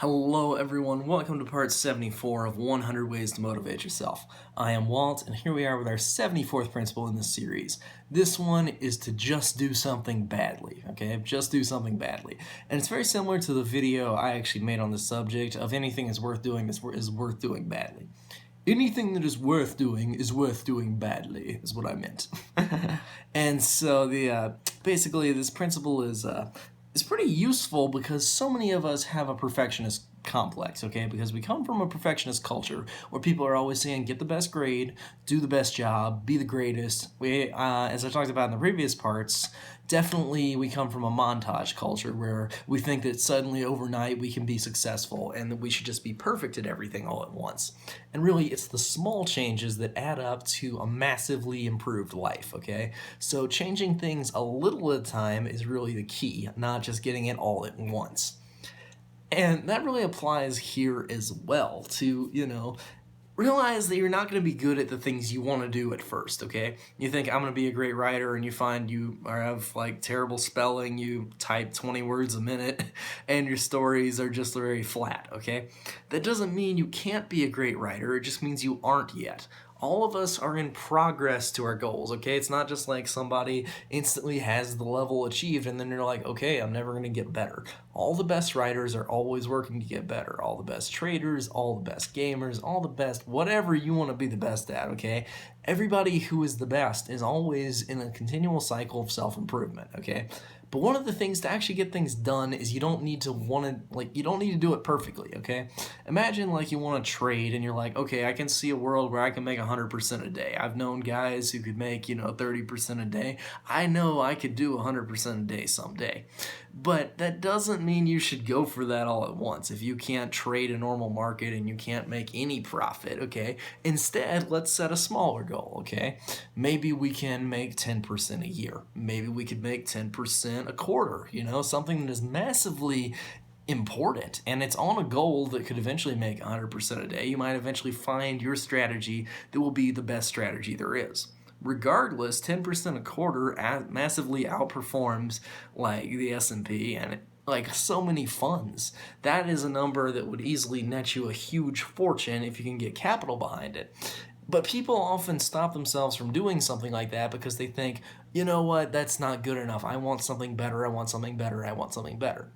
Hello everyone, welcome to part 74 of 100 Ways to Motivate Yourself. I am Walt, and here we are with our 74th principle in this series. This one is to just do something badly, okay? Just do something badly. And it's very similar to the video I actually made on the subject of anything is worth doing is worth doing badly. Anything that is worth doing badly, is what I meant. And so basically this principle is pretty useful because so many of us have a perfectionist complex, okay? Because we come from a perfectionist culture where people are always saying, get the best grade, do the best job, be the greatest. As I talked about in the previous parts, definitely we come from a montage culture where we think that suddenly overnight we can be successful and that we should just be perfect at everything all at once. And really, it's the small changes that add up to a massively improved life, okay? So changing things a little at a time is really the key, not just getting it all at once. And that really applies here as well to, realize that you're not going to be good at the things you want to do at first, okay? You think, I'm going to be a great writer, and you find you have, terrible spelling, you type 20 words a minute, and your stories are just very flat, okay? That doesn't mean you can't be a great writer, it just means you aren't yet. All of us are in progress to our goals, okay? It's not just like somebody instantly has the level achieved and then you're like, okay, I'm never going to get better. All the best writers are always working to get better. All the best traders, all the best gamers, all the best, whatever you want to be the best at, okay? Everybody who is the best is always in a continual cycle of self-improvement, okay? But one of the things to actually get things done is you don't need to do it perfectly, okay? Imagine you want to trade and you're like, okay, I can see a world where I can make 100% a day. I've known guys who could make, 30% a day. I know I could do 100% a day someday. But that doesn't mean you should go for that all at once. If you can't trade a normal market and you can't make any profit, okay? Instead, let's set a smaller goal, okay? Maybe we can make 10% a year. Maybe we could make 10% a quarter, something that is massively important, and it's on a goal that could eventually make 100% a day. You might eventually find your strategy that will be the best strategy there is. Regardless, 10% a quarter massively outperforms the S&P and so many funds. That is a number that would easily net you a huge fortune if you can get capital behind it. But people often stop themselves from doing something like that because they think, you know what, that's not good enough. I want something better, I want something better, I want something better.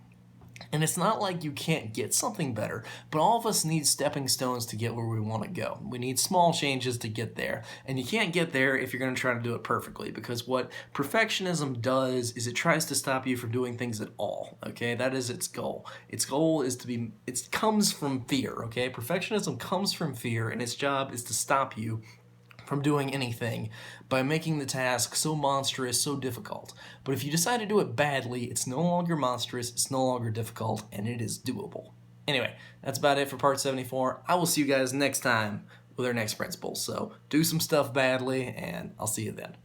And it's not like you can't get something better, but all of us need stepping stones to get where we want to go. We need small changes to get there. And you can't get there if you're going to try to do it perfectly, because what perfectionism does is it tries to stop you from doing things at all, okay? That is its goal. Its goal is it comes from fear, okay? Perfectionism comes from fear, and its job is to stop you from doing anything by making the task so monstrous, so difficult. But if you decide to do it badly, it's no longer monstrous, it's no longer difficult, and it is doable. Anyway, that's about it for part 74. I will see you guys next time with our next principle. So do some stuff badly, and I'll see you then.